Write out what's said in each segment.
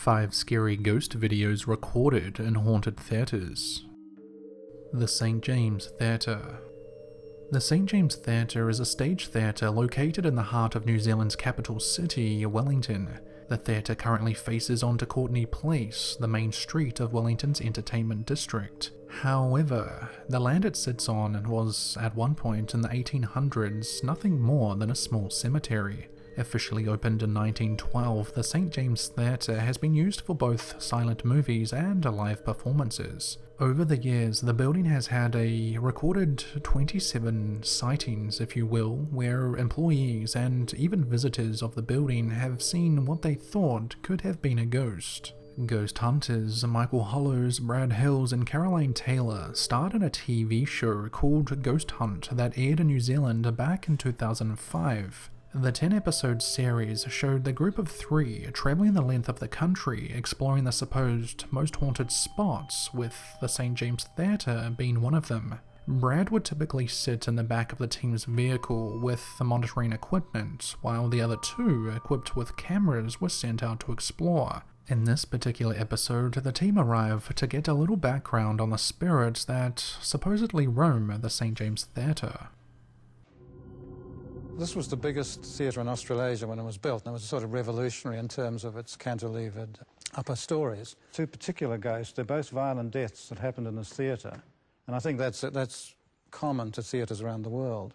5 scary ghost videos recorded in haunted theatres. The St. James Theatre. The St. James Theatre is a stage theatre located in the heart of New Zealand's capital city, Wellington. The theatre currently faces onto Courtenay Place, the main street of Wellington's entertainment district. However, the land it sits on was, at one point in the 1800s, nothing more than a small cemetery. Officially opened in 1912, the St. James Theatre has been used for both silent movies and live performances. Over the years, the building has had a recorded 27 sightings, if you will, where employees and even visitors of the building have seen what they thought could have been a ghost. Ghost hunters Michael Hollows, Brad Hills and Caroline Taylor starred in a TV show called Ghost Hunt that aired in New Zealand back in 2005. The 10-episode series showed the group of 3 travelling the length of the country exploring the supposed most haunted spots, with the St. James Theatre being one of them. Brad would typically sit in the back of the team's vehicle with the monitoring equipment, while the other 2, equipped with cameras, were sent out to explore. In this particular episode, the team arrive to get a little background on the spirits that supposedly roam the St. James Theatre. This was the biggest theatre in Australasia when it was built, and it was sort of revolutionary in terms of its cantilevered upper stories. 2 particular ghosts, they're both violent deaths that happened in this theatre, and I think that's common to theatres around the world.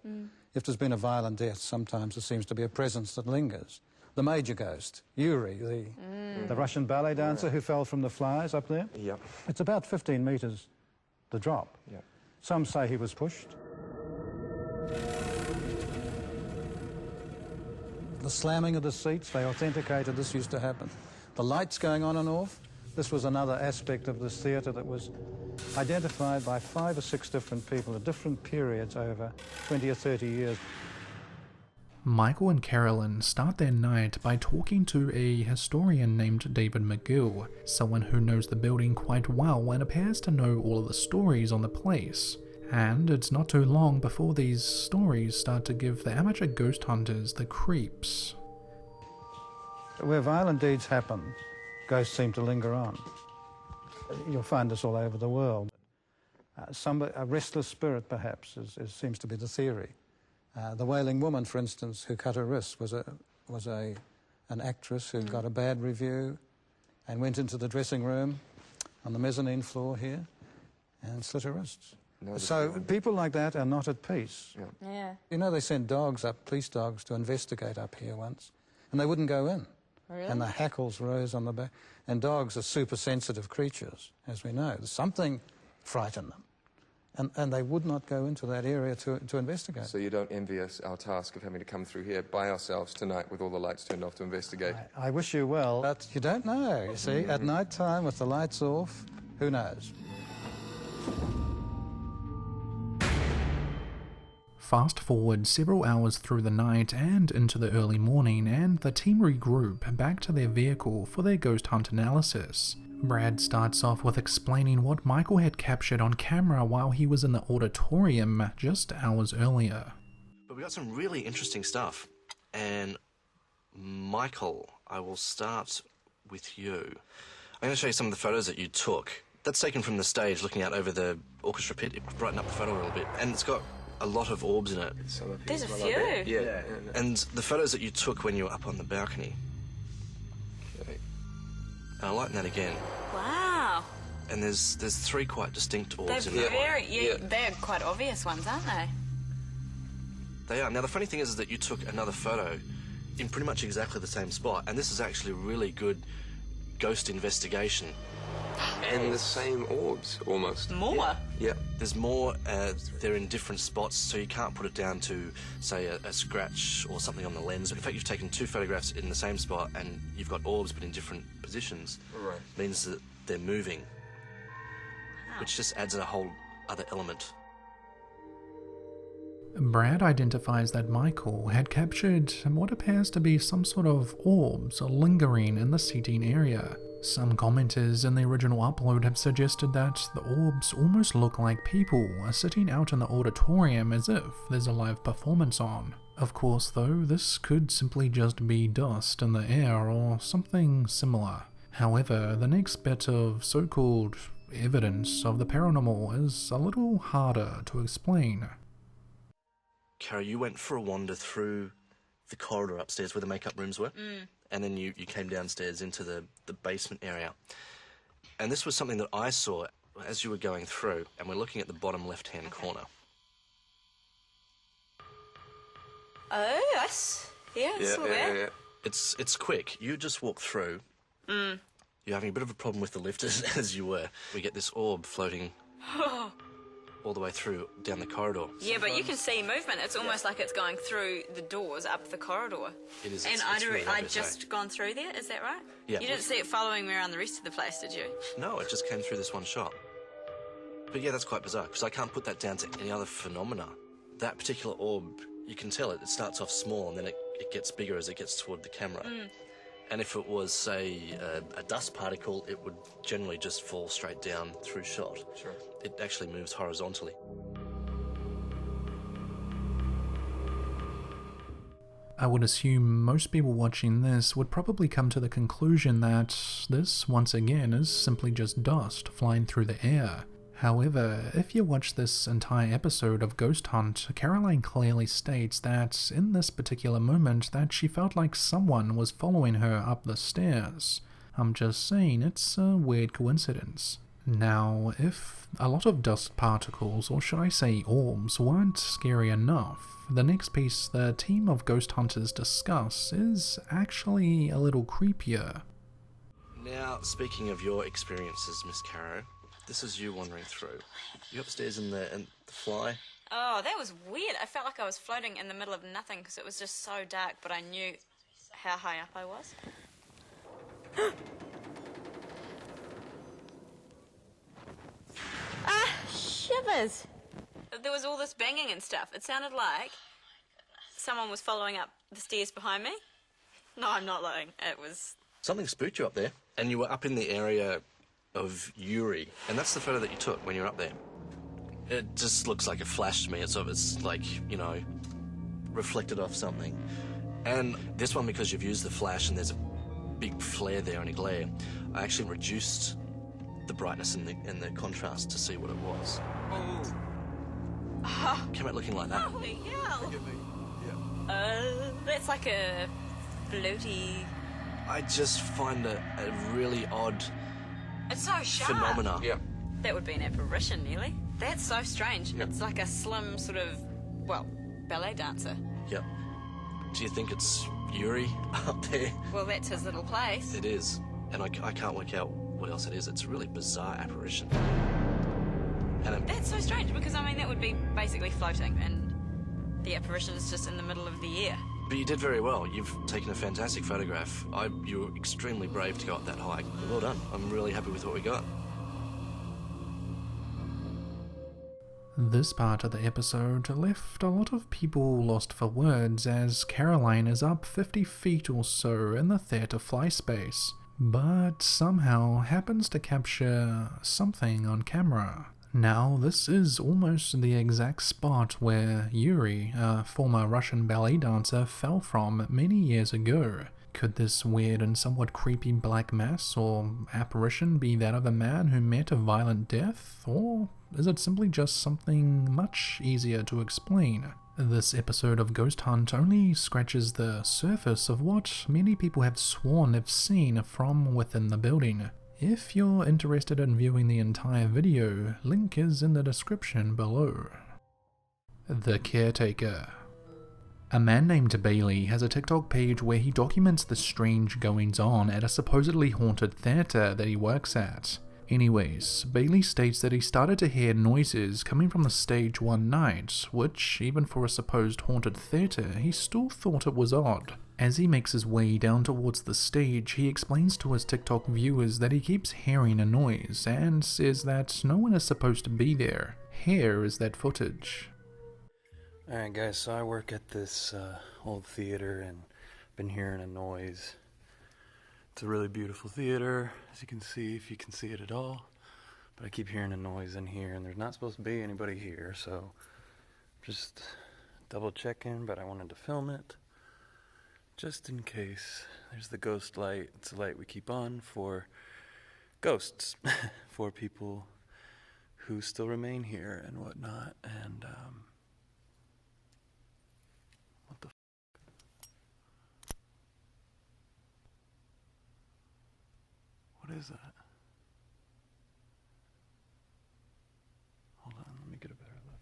If there's been a violent death, sometimes there seems to be a presence that lingers. The major ghost, Yuri, the Russian ballet dancer who fell from the flies up there. Yep. It's about 15 metres, the drop. Yep. Some say he was pushed. The slamming of the seats, they authenticated this used to happen. The lights going on and off, this was another aspect of this theatre that was identified by 5 or 6 different people at different periods over 20 or 30 years. Michael and Carolyn start their night by talking to a historian named David McGill, someone who knows the building quite well and appears to know all of the stories on the place. And it's not too long before these stories start to give the amateur ghost hunters the creeps. Where violent deeds happen, ghosts seem to linger on. You'll find this all over the world. A restless spirit, perhaps, seems to be the theory. The Wailing Woman, for instance, who cut her wrist, was an actress who got a bad review and went into the dressing room on the mezzanine floor here and slit her wrists. So people like that are not at peace. Yeah. You know, they sent dogs up, police dogs, to investigate up here once, and they wouldn't go in. Really? And the hackles rose on the back. And dogs are super sensitive creatures, as we know. Something frightened them. And they would not go into that area to investigate. So you don't envy us our task of having to come through here by ourselves tonight with all the lights turned off to investigate? I wish you well, but you don't know, you see. At night time, with the lights off, who knows? Fast forward several hours through the night and into the early morning, and the team regroup back to their vehicle for their ghost hunt analysis. Brad starts off with explaining what Michael had captured on camera while he was in the auditorium just hours earlier. But we got some really interesting stuff. And Michael, I will start with you. I'm going to show you some of the photos that you took. That's taken from the stage, looking out over the orchestra pit. It brightened up the photo a little bit. And it's got a lot of orbs in it. There's a few. Yeah. And the photos that you took when you were up on the balcony. Okay. And I lighten that again. Wow. And there's 3 quite distinct orbs They're in that very, one. they're quite obvious ones, aren't they? They are. Now, the funny thing is that you took another photo in pretty much exactly the same spot, and this is actually really good ghost investigation. And the same orbs, almost. More? Yep. There's more, they're in different spots, so you can't put it down to, say, a scratch or something on the lens. In fact, you've taken 2 photographs in the same spot, and you've got orbs but in different positions. Right. Means that they're moving, which just adds a whole other element. Brad identifies that Michael had captured what appears to be some sort of orbs lingering in the seating area. Some commenters in the original upload have suggested that the orbs almost look like people are sitting out in the auditorium as if there's a live performance on. Of course though, this could simply just be dust in the air or something similar. However, the next bit of so-called evidence of the paranormal is a little harder to explain. Cara, you went for a wander through the corridor upstairs where the makeup rooms were, and then you came downstairs into the basement area. And this was something that I saw as you were going through, and we're looking at the bottom left-hand corner. Oh, I saw that. It's quick. You just walk through. You're having a bit of a problem with the lift as you were. We get this orb floating all the way through down the corridor. Yeah, but you can see movement. It's almost like it's going through the doors up the corridor. It is. And it's really I'd obvious, just gone through there, is that right? Yeah. You didn't see it following me around the rest of the place, did you? No, it just came through this one shot. But yeah, that's quite bizarre, because I can't put that down to any other phenomena. That particular orb, you can tell it starts off small and then it gets bigger as it gets toward the camera. And if it was, say, a dust particle, it would generally just fall straight down through shot. Sure. It actually moves horizontally. I would assume most people watching this would probably come to the conclusion that this, once again, is simply just dust flying through the air. However, if you watch this entire episode of Ghost Hunt, Caroline clearly states that in this particular moment that she felt like someone was following her up the stairs. I'm just saying, it's a weird coincidence. Now, if a lot of dust particles, or should I say orbs, weren't scary enough, the next piece the team of ghost hunters discuss is actually a little creepier. Now, speaking of your experiences, Miss Caro, this is you wandering through. You upstairs in the fly? Oh, that was weird. I felt like I was floating in the middle of nothing because it was just so dark, but I knew how high up I was. Shivers. There was all this banging and stuff. It sounded like someone was following up the stairs behind me. No, I'm not lying. It was... Something spooked you up there, and you were up in the area of Yuri, and that's the photo that you took when you were up there. It just looks like a flash to me. It's like, you know, reflected off something. And this one, because you've used the flash and there's a big flare there and a glare, I actually reduced the brightness and the contrast to see what it was. Came out looking like that. Holy hell! That's like a floaty... I just find it a really odd It's so sharp. phenomena. Yeah. That would be an apparition, nearly. That's so strange. It's like a slim sort of, well, ballet dancer. Yep. Do you think it's Yuri up there? Well, that's his little place. It is. And I can't work out what else it is. It's a really bizarre apparition. And That's so strange because, I mean, that would be basically floating and the apparition is just in the middle of the air. but you did very well. You've taken a fantastic photograph. You were extremely brave to go up that high. Well done. I'm really happy with what we got. This part of the episode left a lot of people lost for words as Caroline is up 50 feet or so in the theatre fly space, but somehow happens to capture something on camera. Now, this is almost the exact spot where Yuri, a former Russian ballet dancer, fell from many years ago. Could this weird and somewhat creepy black mass or apparition be that of a man who met a violent death, or is it simply just something much easier to explain? This episode of Ghost Hunt only scratches the surface of what many people have sworn they've seen from within the building. If you're interested in viewing the entire video, link is in the description below. The Caretaker. A man named Bailey has a TikTok page where he documents the strange goings-on at a supposedly haunted theatre that he works at. Anyways, Bailey states that he started to hear noises coming from the stage one night, which, even for a supposed haunted theatre, he still thought it was odd. As he makes his way down towards the stage, he explains to his TikTok viewers that he keeps hearing a noise, and says that no one is supposed to be there. Here is that footage. Alright guys, so I work at this old theater and been hearing a noise. It's a really beautiful theater, as you can see, if you can see it at all. But I keep hearing a noise in here and there's not supposed to be anybody here, so just double checking, but I wanted to film it just in case There's the ghost light. It's a light we keep on for ghosts, for people who still remain here and whatnot. And what the what is that? Hold on, let me get a better look.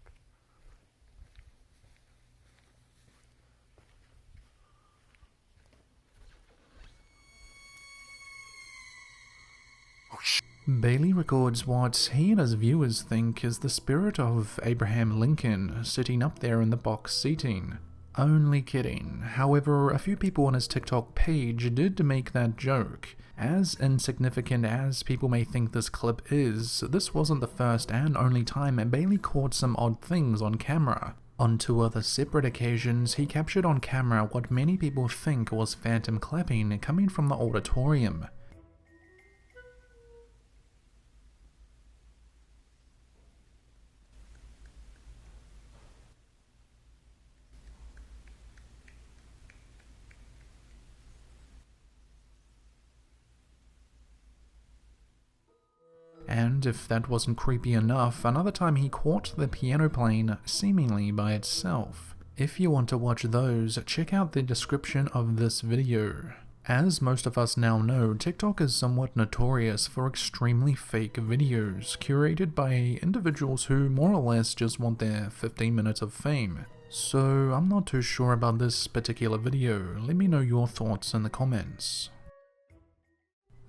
Bailey records what he and his viewers think is the spirit of Abraham Lincoln sitting up there in the box seating. Only kidding. However, a few people on his TikTok page did make that joke. As insignificant as people may think this clip is, this wasn't the first and only time Bailey caught some odd things on camera. On 2 other separate occasions, he captured on camera what many people think was phantom clapping coming from the auditorium. And if that wasn't creepy enough, another time he caught the piano playing seemingly by itself. If you want to watch those, check out the description of this video. As most of us now know, TikTok is somewhat notorious for extremely fake videos, curated by individuals who more or less just want their 15 minutes of fame. So I'm not too sure about this particular video. Let me know your thoughts in the comments.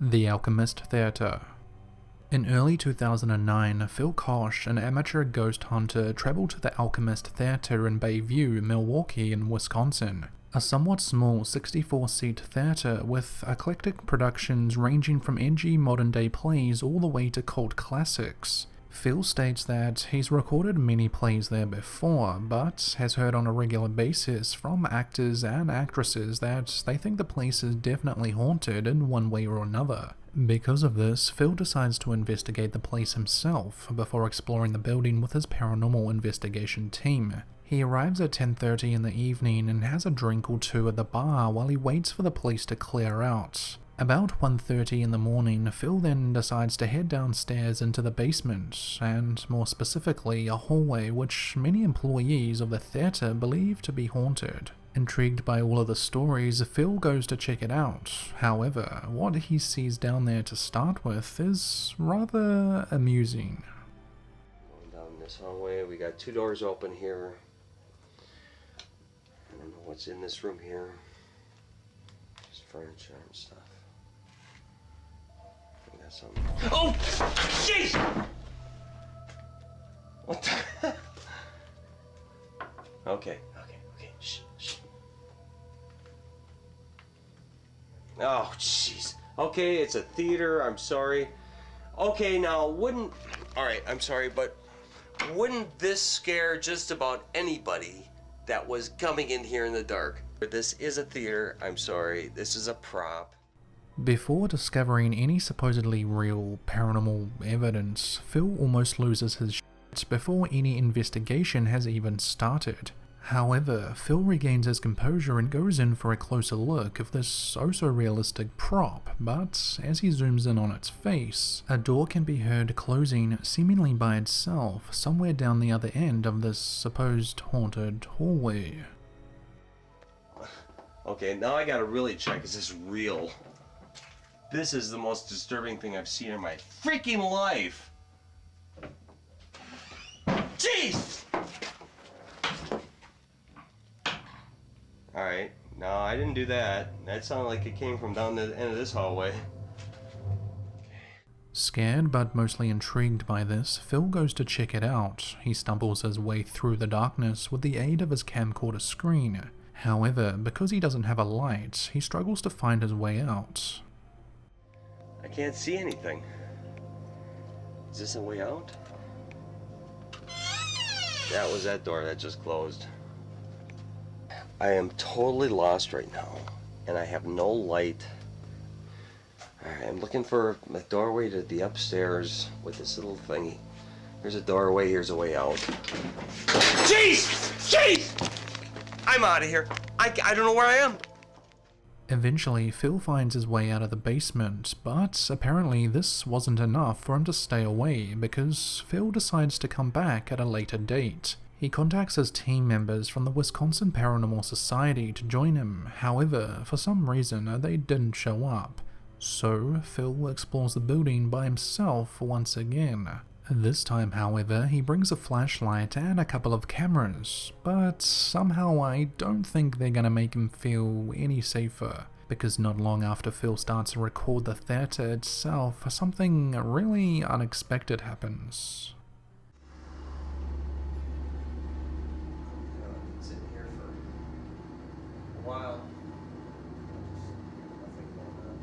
The Alchemist Theatre. In early 2009, Phil Kosh, an amateur ghost hunter, traveled to the Alchemist Theatre in Bayview, Milwaukee in Wisconsin. A somewhat small 64-seat theatre with eclectic productions ranging from edgy modern-day plays all the way to cult classics. Phil states that he's recorded many plays there before, but has heard on a regular basis from actors and actresses that they think the place is definitely haunted in one way or another. Because of this, Phil decides to investigate the place himself before exploring the building with his paranormal investigation team. He arrives at 10:30 in the evening and has a drink or two at the bar while he waits for the place to clear out. About 1:30 in the morning, Phil then decides to head downstairs into the basement, and more specifically a hallway which many employees of the theatre believe to be haunted. Intrigued by all of the stories, Phil goes to check it out. However, what he sees down there to start with is rather amusing. Going down this hallway, we got 2 doors open here. I don't know what's in this room here. Just furniture and stuff. We got something. Oh! Jeez! What the? Okay. Shh. Oh, jeez. Okay, it's a theater. I'm sorry. Okay, now, alright, I'm sorry, but wouldn't this scare just about anybody that was coming in here in the dark? This is a theater. I'm sorry. This is a prop. Before discovering any supposedly real paranormal evidence, Phil almost loses his shit before any investigation has even started. However, Phil regains his composure and goes in for a closer look of this oh-so-realistic prop, but as he zooms in on its face, a door can be heard closing seemingly by itself somewhere down the other end of this supposed haunted hallway. Okay, now I gotta really check, is this real? This is the most disturbing thing I've seen in my freaking life! Jeez! Alright, no, I didn't do that. That sounded like it came from down the end of this hallway. Scared but mostly intrigued by this, Phil goes to check it out. He stumbles his way through the darkness with the aid of his camcorder screen. However, because he doesn't have a light, he struggles to find his way out. I can't see anything. Is this a way out? That was that door that just closed. I am totally lost right now, and I have no light. Alright, I'm looking for a doorway to the upstairs with this little thingy. Here's a doorway, here's a way out. Jeez! I'm out of here. I don't know where I am. Eventually, Phil finds his way out of the basement, but apparently this wasn't enough for him to stay away because Phil decides to come back at a later date. He contacts his team members from the Wisconsin Paranormal Society to join him, however, for some reason they didn't show up. So, Phil explores the building by himself once again. This time, however, he brings a flashlight and a couple of cameras, but somehow I don't think they're gonna make him feel any safer, because not long after Phil starts to record the theater itself, something really unexpected happens. Sitting here for a while. Nothing going on.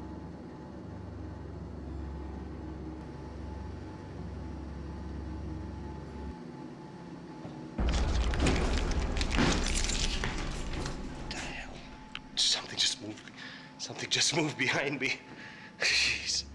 Something just moved behind me. Jeez.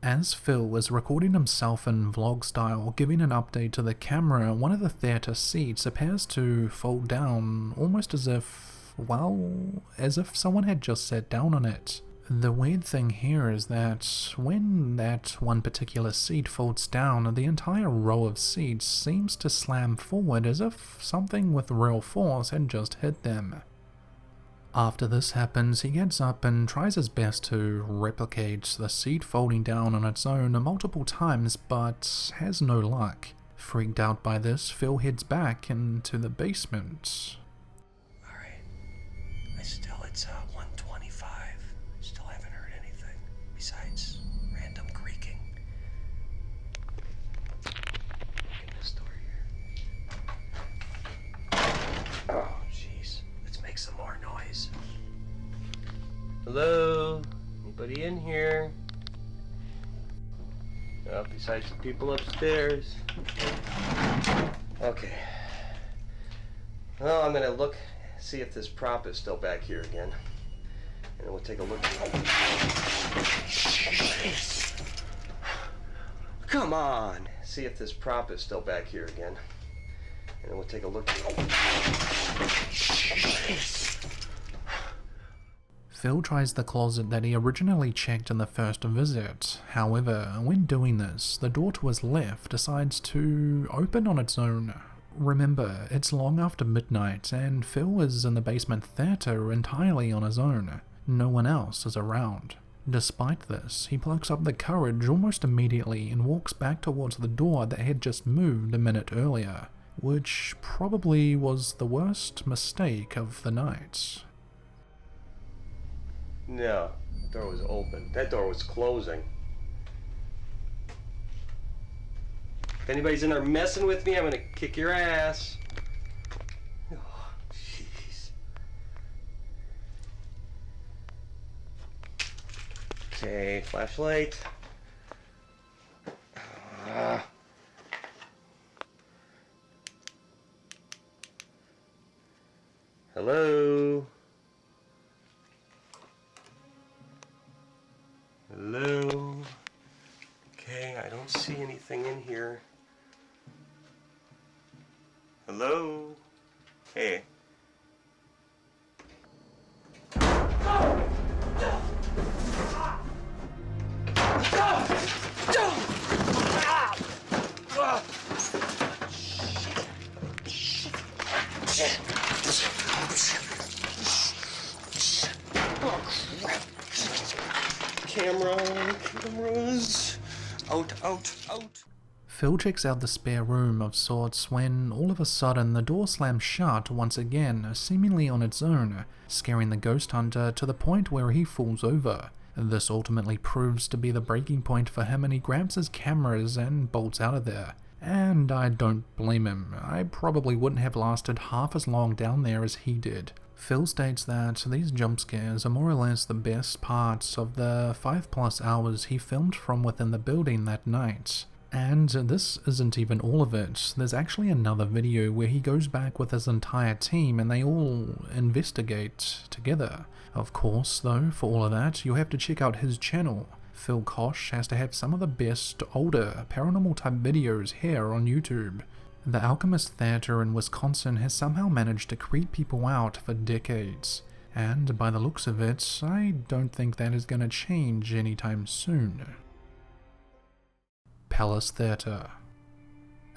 As Phil is recording himself in vlog style, giving an update to the camera, one of the theatre seats appears to fold down, almost as if, well, as if someone had just sat down on it. The weird thing here is that when that one particular seat folds down, the entire row of seats seems to slam forward as if something with real force had just hit them. After this happens, he gets up and tries his best to replicate the seat folding down on its own multiple times, but has no luck. Freaked out by this, Phil heads back into the basement. Alright. It's 1:25. Still haven't heard anything. Besides random creaking. Look at this door here. Oh, jeez. Let's make some more noise. Hello? Anybody in here? Besides the people upstairs. Okay. Well, I'm gonna look, see if this prop is still back here again. And then we'll take a look. Jeez. Come on! See if this prop is still back here again. And then we'll take a look. Jeez. Phil tries the closet that he originally checked in the first visit. However, when doing this, the door to his left decides to open on its own. Remember, it's long after midnight, and Phil is in the basement theater entirely on his own. No one else is around. Despite this, he plucks up the courage almost immediately and walks back towards the door that had just moved a minute earlier, which probably was the worst mistake of the night. No, the door was open. That door was closing. If anybody's in there messing with me, I'm gonna kick your ass. Oh, jeez. Okay, flashlight. Hello? Hello? Okay, I don't see anything in here. Hello? Hey. Cameras. Out. Phil checks out the spare room of sorts when all of a sudden the door slams shut once again, seemingly on its own, scaring the ghost hunter to the point where he falls over. This ultimately proves to be the breaking point for him, and he grabs his cameras and bolts out of there. And I don't blame him. I probably wouldn't have lasted half as long down there as he did. Phil states that these jump scares are more or less the best parts of the 5+ hours he filmed from within the building that night. And this isn't even all of it. There's actually another video where he goes back with his entire team and they all investigate together. Of course, though, for all of that, you'll have to check out his channel. Phil Kosh has to have some of the best, older, paranormal type videos here on YouTube. The Alchemist Theater in Wisconsin has somehow managed to creep people out for decades, and by the looks of it, I don't think that is going to change anytime soon. Palace Theatre.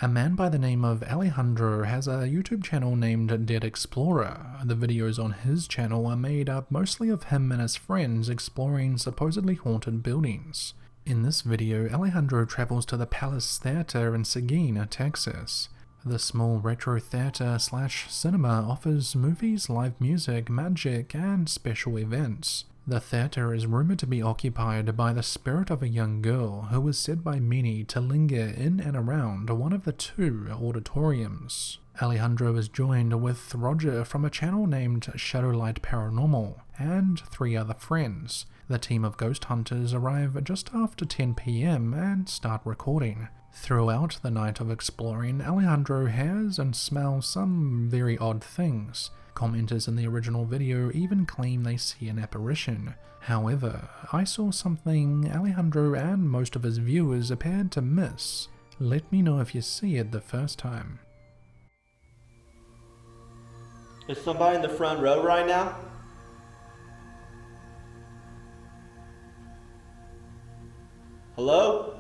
A man by the name of Alejandro has a YouTube channel named Dead Explorer. The videos on his channel are made up mostly of him and his friends exploring supposedly haunted buildings. In this video, Alejandro travels to the Palace Theatre in Seguin, Texas. The small retro theatre/cinema offers movies, live music, magic, and special events. The theatre is rumored to be occupied by the spirit of a young girl who is said by many to linger in and around one of the two auditoriums. Alejandro is joined with Roger from a channel named Shadowlight Paranormal and 3 other friends. The team of ghost hunters arrive just after 10 PM and start recording. Throughout the night of exploring, Alejandro hears and smells some very odd things. Commenters in the original video even claim they see an apparition. However, I saw something Alejandro and most of his viewers appeared to miss. Let me know if you see it the first time. Is somebody in the front row right now? Hello?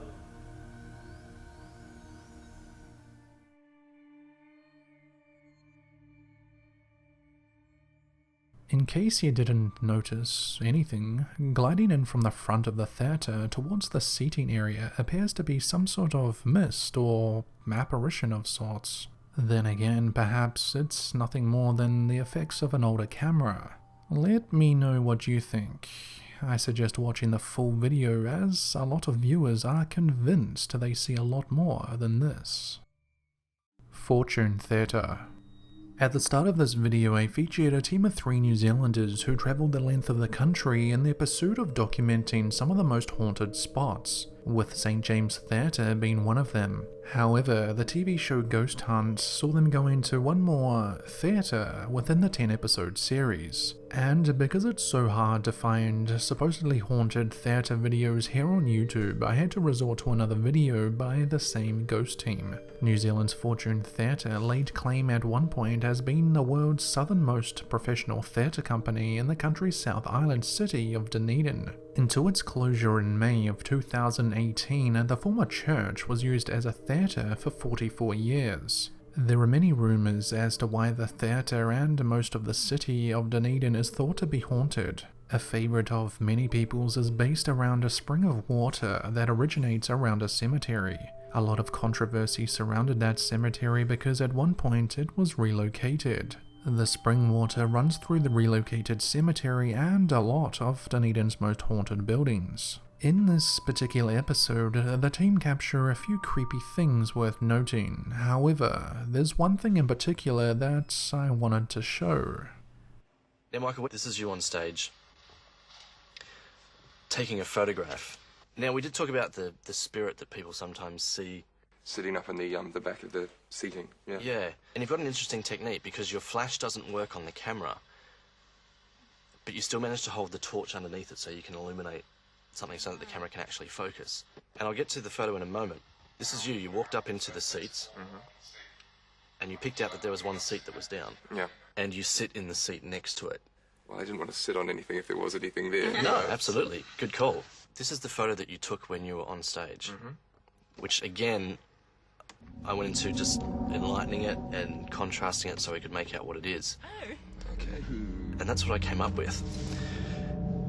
In case you didn't notice anything, gliding in from the front of the theatre towards the seating area appears to be some sort of mist or apparition of sorts. Then again, perhaps it's nothing more than the effects of an older camera. Let me know what you think. I suggest watching the full video as a lot of viewers are convinced they see a lot more than this. Fortune Theatre. At the start of this video, I featured a team of 3 New Zealanders who travelled the length of the country in their pursuit of documenting some of the most haunted spots, with St. James Theatre being one of them. However, the TV show Ghost Hunt saw them go into one more theatre within the 10-episode series. And because it's so hard to find supposedly haunted theatre videos here on YouTube, I had to resort to another video by the same ghost team. New Zealand's Fortune Theatre laid claim at one point as being the world's southernmost professional theatre company in the country's South Island city of Dunedin. Until its closure in May of 2018, the former church was used as a theatre for 44 years. There are many rumours as to why the theatre and most of the city of Dunedin is thought to be haunted. A favourite of many people's is based around a spring of water that originates around a cemetery. A lot of controversy surrounded that cemetery because at one point it was relocated. The spring water runs through the relocated cemetery and a lot of Dunedin's most haunted buildings. In this particular episode, the team capture a few creepy things worth noting. However, there's one thing in particular that I wanted to show. Now, Michael, this is you on stage, taking a photograph. Now, we did talk about the spirit that people sometimes see. Sitting up in the back of the seating, yeah. Yeah, and you've got an interesting technique because your flash doesn't work on the camera, but you still manage to hold the torch underneath it so you can illuminate something so that the camera can actually focus. And I'll get to the photo in a moment. This is you. You walked up into the seats, and you picked out that there was one seat that was down. Yeah. And you sit in the seat next to it. Well, I didn't want to sit on anything if there was anything there. No, absolutely. Good call. This is the photo that you took when you were on stage, which, again, I went into just enlightening it and contrasting it so we could make out what it is. Okay. And that's what I came up with,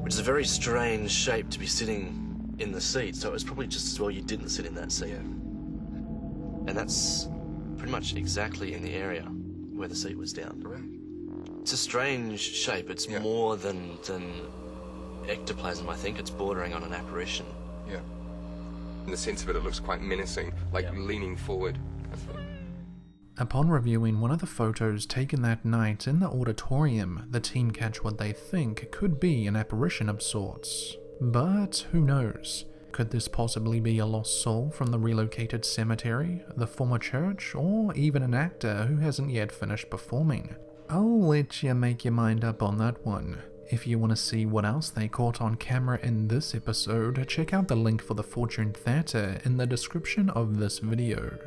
which is a very strange shape to be sitting in the seat, so it was probably just as well you didn't sit in that seat. Yeah. And that's pretty much exactly in the area where the seat was down. Right. It's a strange shape. It's more than ectoplasm, I think. It's bordering on an apparition. Yeah. In the sense of it, it looks quite menacing, like leaning forward. Upon reviewing one of the photos taken that night in the auditorium, the team catch what they think could be an apparition of sorts. But who knows? Could this possibly be a lost soul from the relocated cemetery, the former church, or even an actor who hasn't yet finished performing? I'll let you make your mind up on that one. If you want to see what else they caught on camera in this episode, check out the link for the Fortune Theatre in the description of this video.